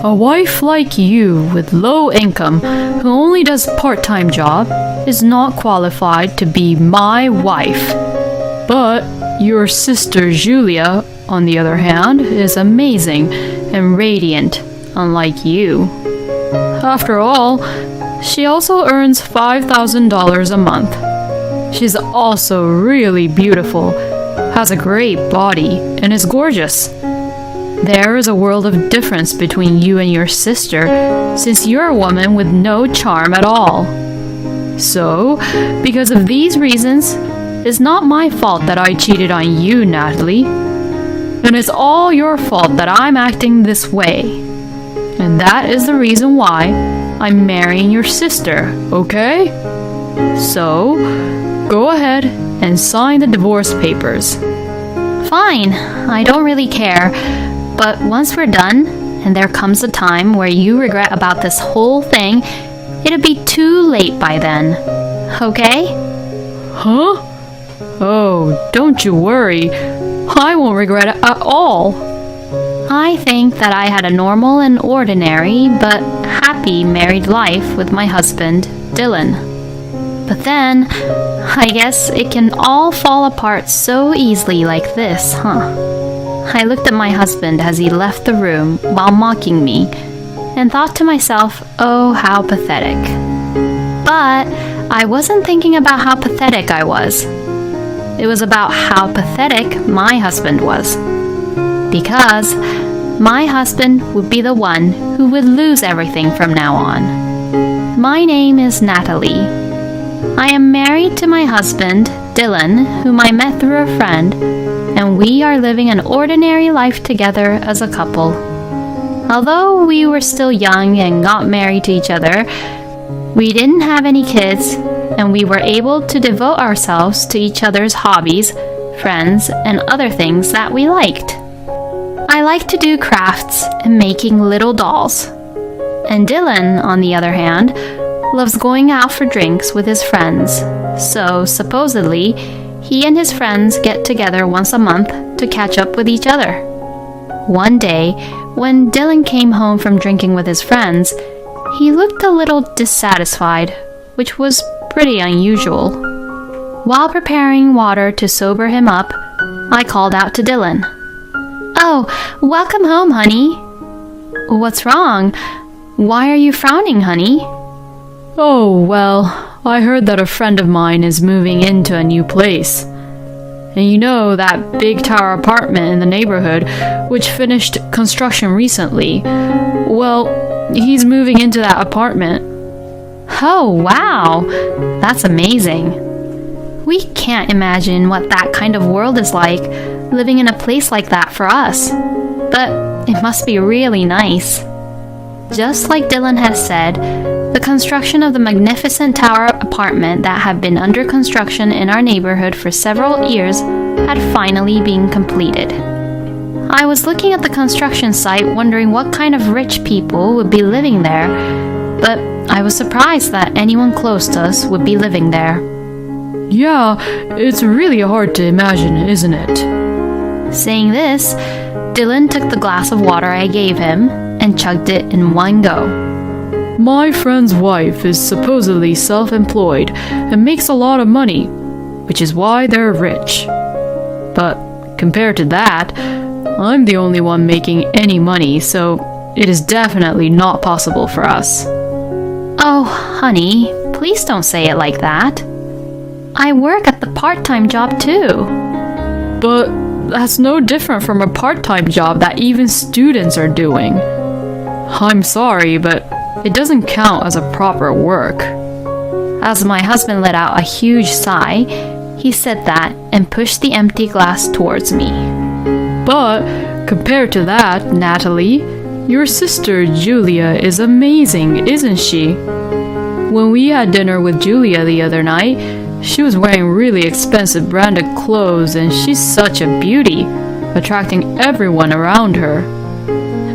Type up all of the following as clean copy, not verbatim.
A wife like you with low income who only does part-time job is not qualified to be my wife. But your sister Julia, on the other hand, is amazing and radiant, unlike you. After all, she also earns $5,000 a month. She's also really beautiful, has a great body, and is gorgeous. There is a world of difference between you and your sister, since you're a woman with no charm at all. So, because of these reasons, it's not my fault that I cheated on you, Natalie. And it's all your fault that I'm acting this way. And that is the reason why I'm marrying your sister, okay? So, go ahead and sign the divorce papers. Fine, I don't really care. But once we're done, and there comes a time where you regret about this whole thing, it'll be too late by then. Okay? Huh? Oh, don't you worry. I won't regret it at all. I think that I had a normal and ordinary, but happy married life with my husband, Dylan. But then, I guess it can all fall apart so easily like this, huh? I looked at my husband as he left the room while mocking me and thought to myself, oh, how pathetic. But I wasn't thinking about how pathetic I was. It was about how pathetic my husband was. Because my husband would be the one who would lose everything from now on. My name is Natalie. I am married to my husband, Dylan, whom I met through a friend, and we are living an ordinary life together as a couple. Although we were still young and got married to each other, we didn't have any kids, and we were able to devote ourselves to each other's hobbies, friends, and other things that we liked. I like to do crafts and making little dolls. And Dylan, on the other hand, loves going out for drinks with his friends. So, supposedly, he and his friends get together once a month to catch up with each other. One day, when Dylan came home from drinking with his friends, he looked a little dissatisfied, which was pretty unusual. While preparing water to sober him up, I called out to Dylan. "Oh, welcome home, honey." "What's wrong? Why are you frowning, honey?" Oh, well, I heard that a friend of mine is moving into a new place. And you know that big tower apartment in the neighborhood, which finished construction recently? Well, he's moving into that apartment. Oh, wow! That's amazing. We can't imagine what that kind of world is like, living in a place like that for us. But it must be really nice. Just like Dylan has said, the construction of the magnificent tower apartment that had been under construction in our neighborhood for several years had finally been completed. I was looking at the construction site wondering what kind of rich people would be living there, but I was surprised that anyone close to us would be living there. Yeah, it's really hard to imagine, isn't it? Saying this, Dylan took the glass of water I gave him and chugged it in one go. My friend's wife is supposedly self-employed and makes a lot of money, which is why they're rich. But compared to that, I'm the only one making any money, so it is definitely not possible for us. Oh, honey, please don't say it like that. I work at the part-time job too. But that's no different from a part-time job that even students are doing. I'm sorry, but it doesn't count as a proper work. As my husband let out a huge sigh, he said that and pushed the empty glass towards me. But compared to that, Natalie, your sister Julia is amazing, isn't she? When we had dinner with Julia the other night, she was wearing really expensive branded clothes and she's such a beauty, attracting everyone around her.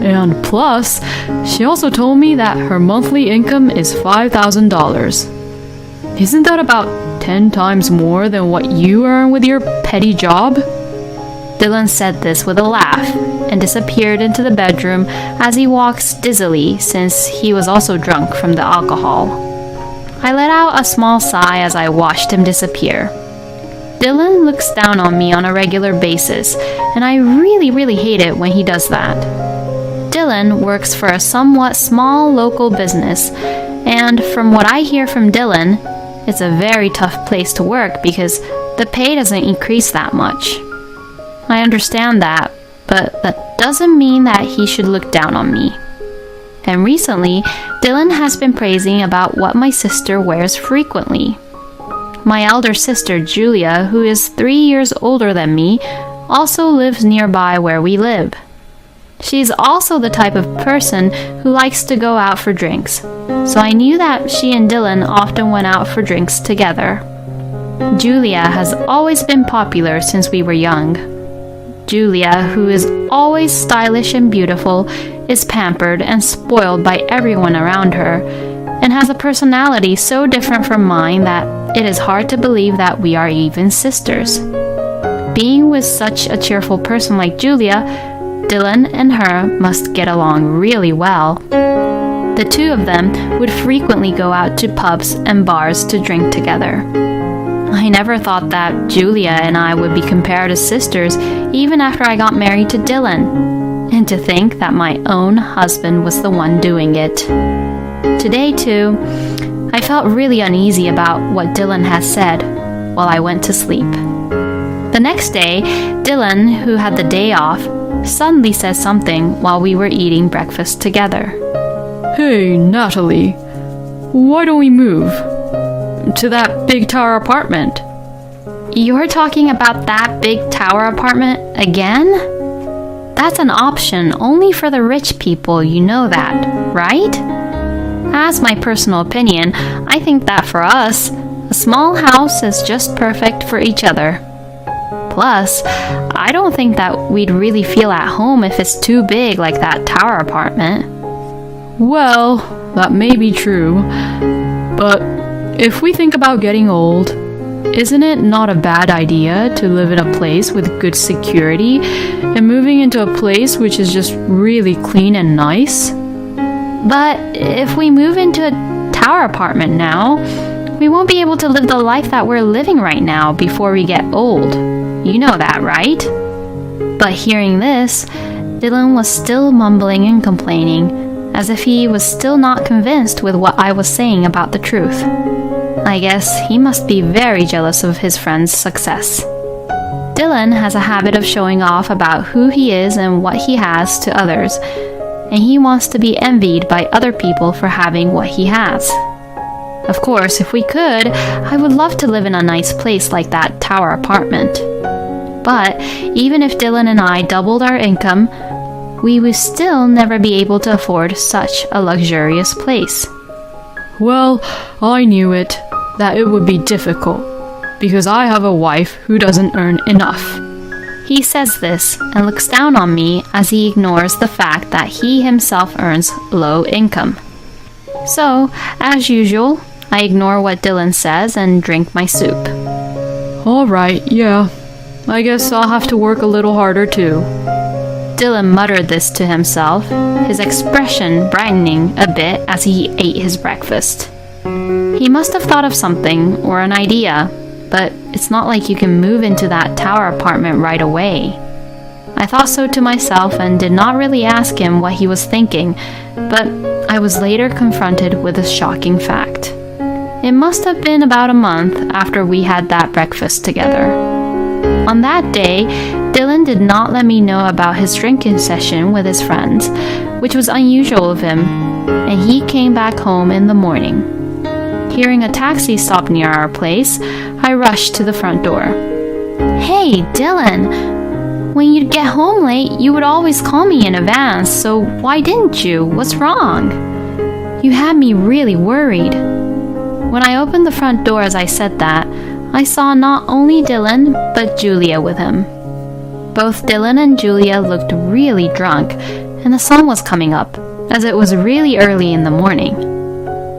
And plus, she also told me that her monthly income is $5,000. Isn't that about 10 times more than what you earn with your petty job? Dylan said this with a laugh and disappeared into the bedroom as he walks dizzily since he was also drunk from the alcohol. I let out a small sigh as I watched him disappear. Dylan looks down on me on a regular basis, and I really hate it when he does that. Dylan works for a somewhat small local business, and from what I hear from Dylan, it's a very tough place to work because the pay doesn't increase that much. I understand that, but that doesn't mean that he should look down on me. And recently, Dylan has been praising about what my sister wears frequently. My elder sister, Julia, who is 3 years older than me, also lives nearby where we live. She's also the type of person who likes to go out for drinks, so I knew that she and Dylan often went out for drinks together. Julia has always been popular since we were young. Julia, who is always stylish and beautiful, is pampered and spoiled by everyone around her, and has a personality so different from mine that it is hard to believe that we are even sisters. Being with such a cheerful person like Julia, Dylan and her must get along really well. The two of them would frequently go out to pubs and bars to drink together. I never thought that Julia and I would be compared as sisters even after I got married to Dylan, and to think that my own husband was the one doing it. Today, too, I felt really uneasy about what Dylan had said while I went to sleep. The next day, Dylan, who had the day off, suddenly said something while we were eating breakfast together. Hey, Natalie, why don't we move to that big tower apartment? You're talking about that big tower apartment again? That's an option only for the rich people, you know that, right? As my personal opinion, I think that for us, a small house is just perfect for each other. Plus, I don't think that we'd really feel at home if it's too big like that tower apartment. Well, that may be true, but if we think about getting old, isn't it not a bad idea to live in a place with good security and moving into a place which is just really clean and nice? But if we move into a tower apartment now, we won't be able to live the life that we're living right now before we get old. You know that, right? But hearing this, Dylan was still mumbling and complaining, as if he was still not convinced with what I was saying about the truth. I guess he must be very jealous of his friend's success. Dylan has a habit of showing off about who he is and what he has to others, and he wants to be envied by other people for having what he has. Of course, if we could, I would love to live in a nice place like that tower apartment. But even if Dylan and I doubled our income, we would still never be able to afford such a luxurious place. Well, I knew it, that it would be difficult, because I have a wife who doesn't earn enough. He says this and looks down on me as he ignores the fact that he himself earns low income. So, as usual, I ignore what Dylan says and drink my soup. Alright, yeah. I guess I'll have to work a little harder too. Dylan muttered this to himself, his expression brightening a bit as he ate his breakfast. He must have thought of something or an idea, but it's not like you can move into that tower apartment right away. I thought so to myself and did not really ask him what he was thinking, but I was later confronted with a shocking fact. It must have been about a month after we had that breakfast together. On that day, Dylan did not let me know about his drinking session with his friends, which was unusual of him, and he came back home in the morning. Hearing a taxi stop near our place, I rushed to the front door. Hey, Dylan! When you'd get home late, you would always call me in advance, so why didn't you? What's wrong? You had me really worried. When I opened the front door as I said that, I saw not only Dylan, but Julia with him. Both Dylan and Julia looked really drunk, and the sun was coming up, as it was really early in the morning.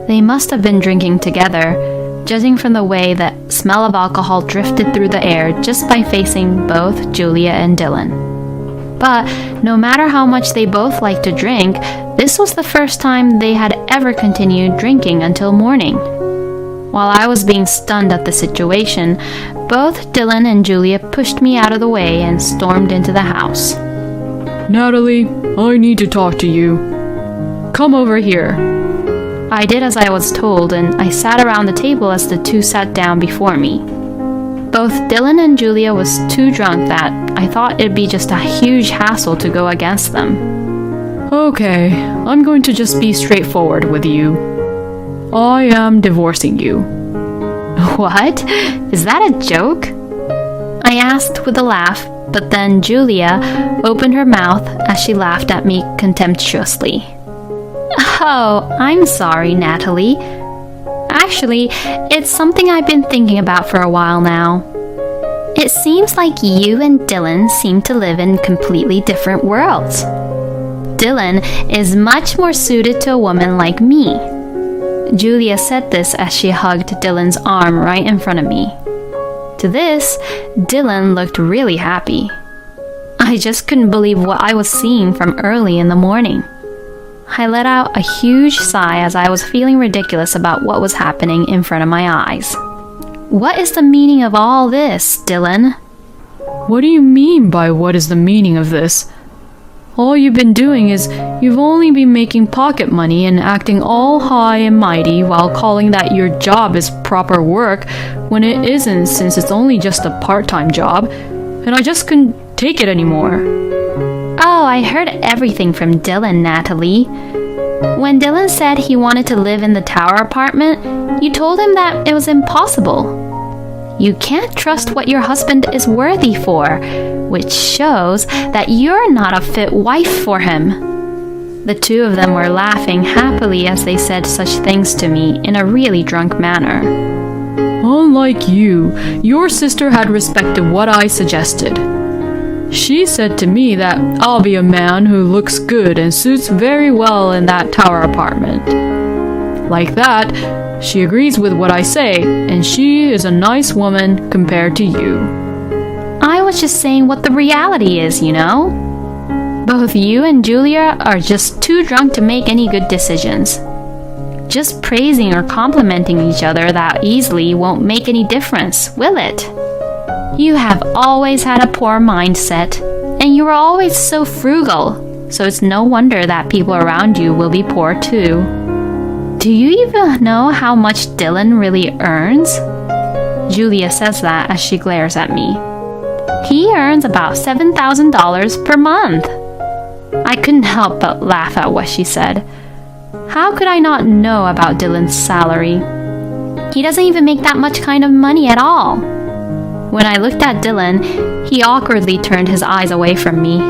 They must have been drinking together, judging from the way that smell of alcohol drifted through the air just by facing both Julia and Dylan. But no matter how much they both liked to drink, this was the first time they had ever continued drinking until morning. While I was being stunned at the situation, both Dylan and Julia pushed me out of the way and stormed into the house. Natalie, I need to talk to you. Come over here. I did as I was told, and I sat around the table as the two sat down before me. Both Dylan and Julia was too drunk that I thought it'd be just a huge hassle to go against them. Okay, I'm going to just be straightforward with you. I am divorcing you. What? Is that a joke? I asked with a laugh, but then Julia opened her mouth as she laughed at me contemptuously. Oh, I'm sorry, Natalie. Actually, it's something I've been thinking about for a while now. It seems like you and Dylan seem to live in completely different worlds. Dylan is much more suited to a woman like me. Julia said this as she hugged Dylan's arm right in front of me. To this, Dylan looked really happy. I just couldn't believe what I was seeing from early in the morning. I let out a huge sigh as I was feeling ridiculous about what was happening in front of my eyes. What is the meaning of all this, Dylan? What do you mean by what is the meaning of this? All you've been doing is you've only been making pocket money and acting all high and mighty while calling that your job is proper work when it isn't, since it's only just a part-time job, and I just couldn't take it anymore. Oh, I heard everything from Dylan, Natalie. When Dylan said he wanted to live in the tower apartment, you told him that it was impossible. You can't trust what your husband is worthy for, which shows that you're not a fit wife for him. The two of them were laughing happily as they said such things to me in a really drunk manner. Unlike you, your sister had respected what I suggested. She said to me that I'll be a man who looks good and suits very well in that tower apartment. Like that, she agrees with what I say, and she is a nice woman compared to you. I was just saying what the reality is, you know? Both you and Julia are just too drunk to make any good decisions. Just praising or complimenting each other that easily won't make any difference, will it? You have always had a poor mindset, and you were always so frugal, so it's no wonder that people around you will be poor too. Do you even know how much Dylan really earns? Julia says that as she glares at me. He earns about $7,000 per month. I couldn't help but laugh at what she said. How could I not know about Dylan's salary? He doesn't even make that much kind of money at all. When I looked at Dylan, he awkwardly turned his eyes away from me.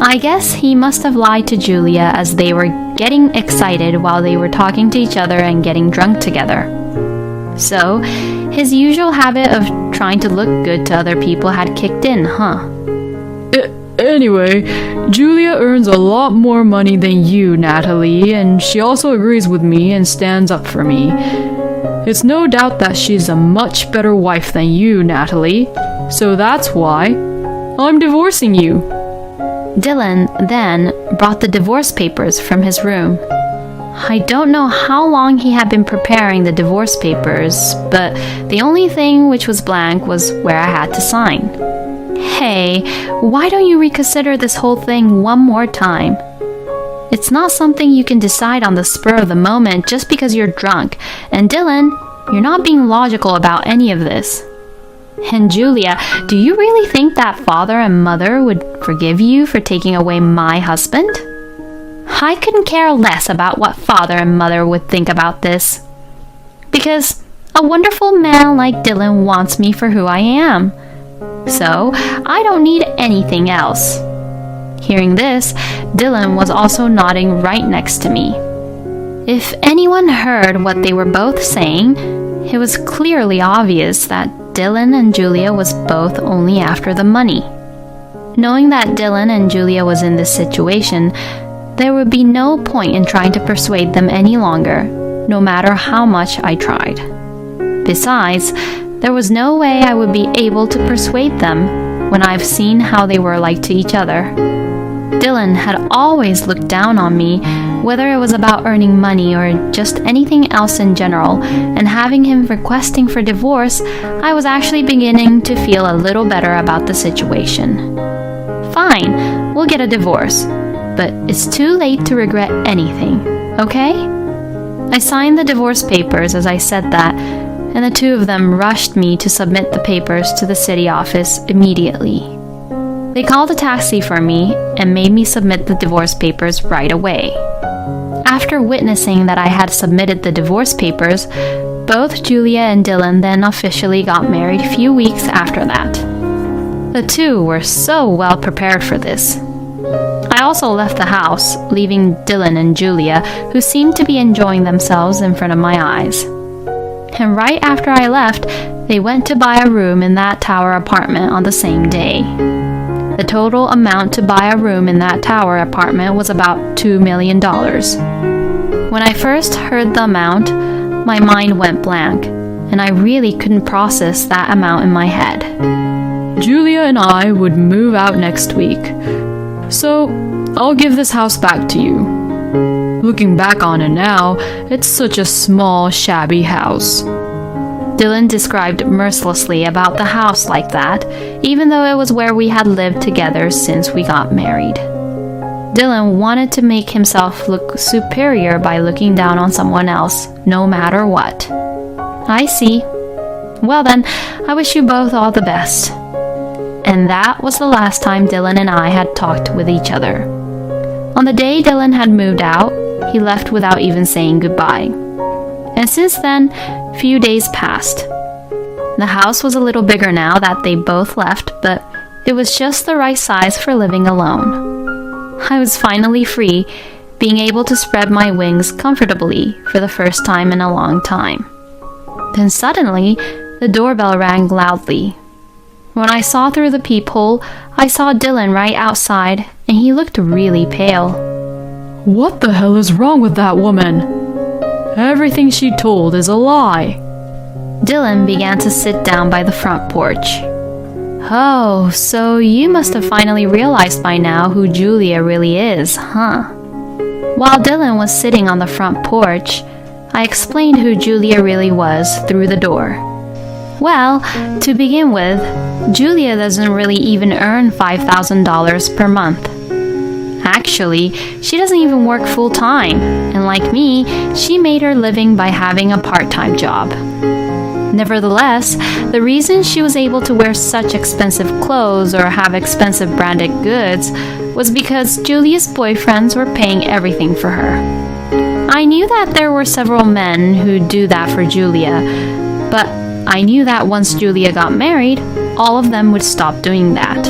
I guess he must have lied to Julia as they were getting excited while they were talking to each other and getting drunk together. So, his usual habit of trying to look good to other people had kicked in, huh? Anyway, Julia earns a lot more money than you, Natalie, and she also agrees with me and stands up for me. It's no doubt that she's a much better wife than you, Natalie, so that's why I'm divorcing you. Dylan then brought the divorce papers from his room. I don't know how long he had been preparing the divorce papers, but the only thing which was blank was where I had to sign. Hey, why don't you reconsider this whole thing one more time? It's not something you can decide on the spur of the moment just because you're drunk. And Dylan, you're not being logical about any of this. And Julia, do you really think that father and mother would forgive you for taking away my husband? I couldn't care less about what father and mother would think about this. Because a wonderful man like Dylan wants me for who I am. So I don't need anything else. Hearing this, Dylan was also nodding right next to me. If anyone heard what they were both saying, it was clearly obvious that Dylan and Julia was both only after the money. Knowing that Dylan and Julia was in this situation, there would be no point in trying to persuade them any longer, no matter how much I tried. Besides, there was no way I would be able to persuade them when I've seen how they were like to each other. Dylan had always looked down on me, whether it was about earning money or just anything else in general, and having him requesting for divorce, I was actually beginning to feel a little better about the situation. Fine, we'll get a divorce, but it's too late to regret anything, okay? I signed the divorce papers as I said that, and the two of them rushed me to submit the papers to the city office immediately. They called a taxi for me and made me submit the divorce papers right away. After witnessing that I had submitted the divorce papers, both Julia and Dylan then officially got married a few weeks after that. The two were so well prepared for this. I also left the house, leaving Dylan and Julia, who seemed to be enjoying themselves in front of my eyes. And right after I left, they went to buy a room in that tower apartment on the same day. The total amount to buy a room in that tower apartment was about $2 million. When I first heard the amount, my mind went blank, and I really couldn't process that amount in my head. Julia and I would move out next week, so I'll give this house back to you. Looking back on it now, it's such a small, shabby house. Dylan described mercilessly about the house like that, even though it was where we had lived together since we got married. Dylan wanted to make himself look superior by looking down on someone else, no matter what. I see. Well then, I wish you both all the best. And that was the last time Dylan and I had talked with each other. On the day Dylan had moved out, he left without even saying goodbye. And since then, few days passed. The house was a little bigger now that they both left, but it was just the right size for living alone. I was finally free, being able to spread my wings comfortably for the first time in a long time. Then suddenly, the doorbell rang loudly. When I saw through the peephole, I saw Dylan right outside, and he looked really pale. What the hell is wrong with that woman? Everything she told is a lie. Dylan began to sit down by the front porch. Oh, so you must have finally realized by now who Julia really is, huh? While Dylan was sitting on the front porch, I explained who Julia really was through the door. Well, to begin with, Julia doesn't really even earn $5,000 per month. Actually, she doesn't even work full-time, and like me, she made her living by having a part-time job. Nevertheless, the reason she was able to wear such expensive clothes or have expensive branded goods was because Julia's boyfriends were paying everything for her. I knew that there were several men who'd do that for Julia, but I knew that once Julia got married, all of them would stop doing that.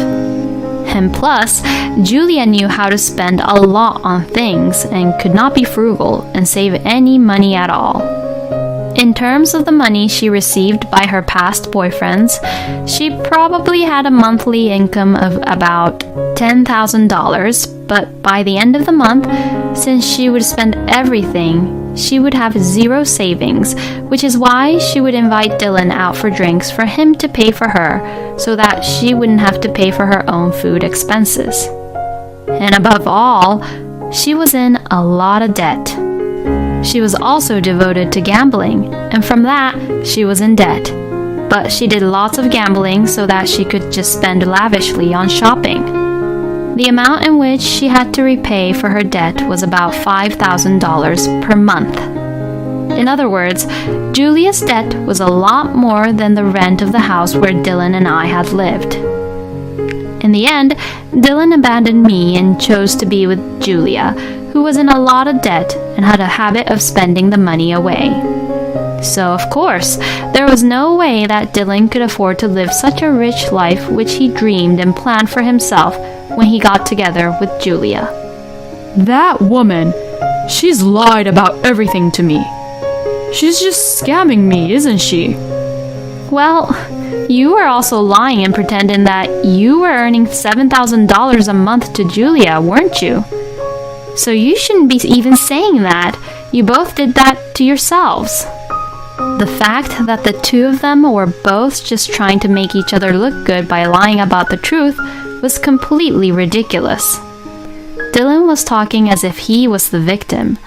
And plus, Julia knew how to spend a lot on things and could not be frugal and save any money at all. In terms of the money she received by her past boyfriends, she probably had a monthly income of about $10,000, but by the end of the month, since she would spend everything, she would have zero savings, which is why she would invite Dylan out for drinks for him to pay for her, so that she wouldn't have to pay for her own food expenses. And above all, she was in a lot of debt. She was also devoted to gambling, and from that, she was in debt. But she did lots of gambling so that she could just spend lavishly on shopping. The amount in which she had to repay for her debt was about $5,000 per month. In other words, Julia's debt was a lot more than the rent of the house where Dylan and I had lived. In the end, Dylan abandoned me and chose to be with Julia, who was in a lot of debt and had a habit of spending the money away. So, of course, there was no way that Dylan could afford to live such a rich life which he dreamed and planned for himself when he got together with Julia. That woman, she's lied about everything to me. She's just scamming me, isn't she? Well, you were also lying and pretending that you were earning $7,000 a month to Julia, weren't you? So you shouldn't be even saying that. You both did that to yourselves. The fact that the two of them were both just trying to make each other look good by lying about the truth was completely ridiculous. Dylan was talking as if he was the victim,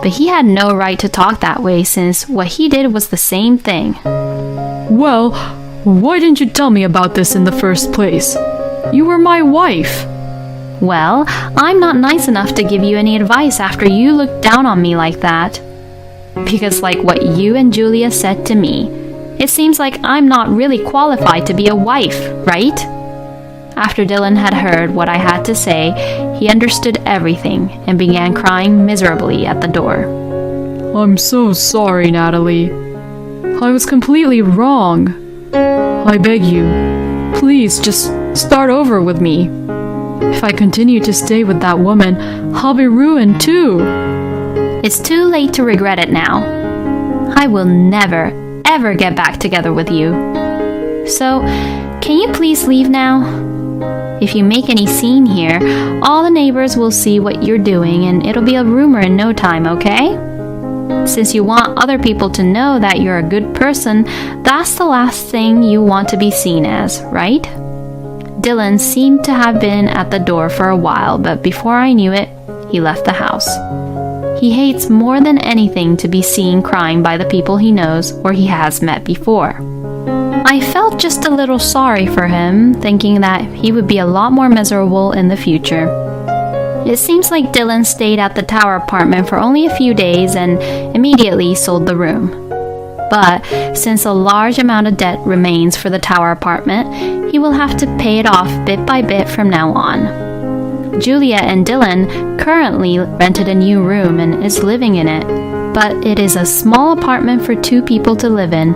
but he had no right to talk that way since what he did was the same thing. Well, why didn't you tell me about this in the first place? You were my wife. Well, I'm not nice enough to give you any advice after you looked down on me like that. Because like what you and Julia said to me, it seems like I'm not really qualified to be a wife, right? After Dylan had heard what I had to say, he understood everything and began crying miserably at the door. I'm so sorry, Natalie. I was completely wrong. I beg you, please just start over with me. If I continue to stay with that woman, I'll be ruined too. It's too late to regret it now. I will never, ever get back together with you. So, can you please leave now? If you make any scene here, all the neighbors will see what you're doing and it'll be a rumor in no time, okay? Since you want other people to know that you're a good person, that's the last thing you want to be seen as, right? Dylan seemed to have been at the door for a while, but before I knew it, he left the house. He hates more than anything to be seen crying by the people he knows or he has met before. I felt just a little sorry for him, thinking that he would be a lot more miserable in the future. It seems like Dylan stayed at the tower apartment for only a few days and immediately sold the room. But since a large amount of debt remains for the tower apartment, he will have to pay it off bit by bit from now on. Julia and Dylan currently rented a new room and is living in it, but it is a small apartment for two people to live in,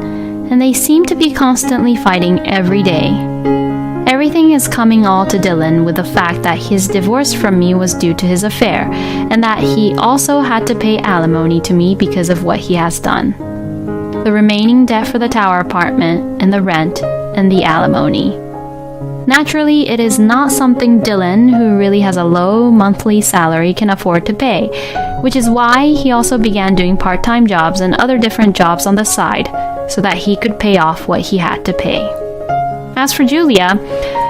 and they seem to be constantly fighting every day. Everything is coming all to Dylan with the fact that his divorce from me was due to his affair, and that he also had to pay alimony to me because of what he has done. The remaining debt for the tower apartment, and the rent, and the alimony. Naturally, it is not something Dylan, who really has a low monthly salary, can afford to pay, which is why he also began doing part-time jobs and other different jobs on the side, so that he could pay off what he had to pay. As for Julia,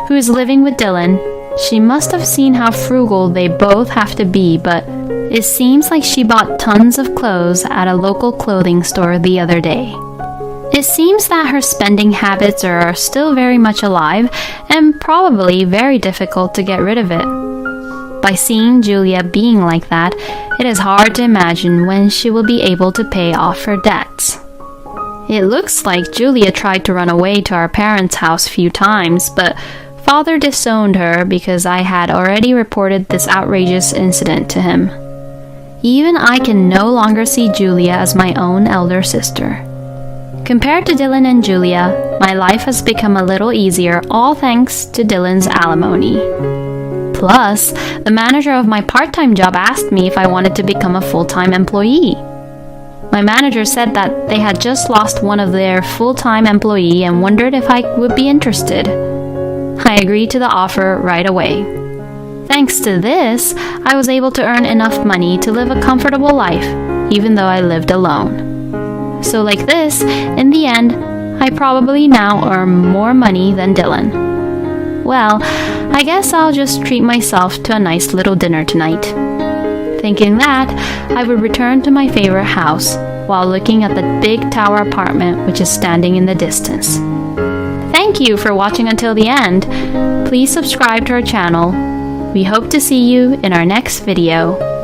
who is living with Dylan, she must have seen how frugal they both have to be, but it seems like she bought tons of clothes at a local clothing store the other day. It seems that her spending habits are still very much alive and probably very difficult to get rid of it. By seeing Julia being like that, it is hard to imagine when she will be able to pay off her debts. It looks like Julia tried to run away to our parents' house a few times, but Father disowned her because I had already reported this outrageous incident to him. Even I can no longer see Julia as my own elder sister. Compared to Dylan and Julia, my life has become a little easier, all thanks to Dylan's alimony. Plus, the manager of my part-time job asked me if I wanted to become a full-time employee. My manager said that they had just lost one of their full-time employee and wondered if I would be interested. I agreed to the offer right away. Thanks to this, I was able to earn enough money to live a comfortable life, even though I lived alone. So like this, in the end, I probably now earn more money than Dylan. Well, I guess I'll just treat myself to a nice little dinner tonight. Thinking that, I would return to my favorite house while looking at the big tower apartment which is standing in the distance. Thank you for watching until the end. Please subscribe to our channel. We hope to see you in our next video.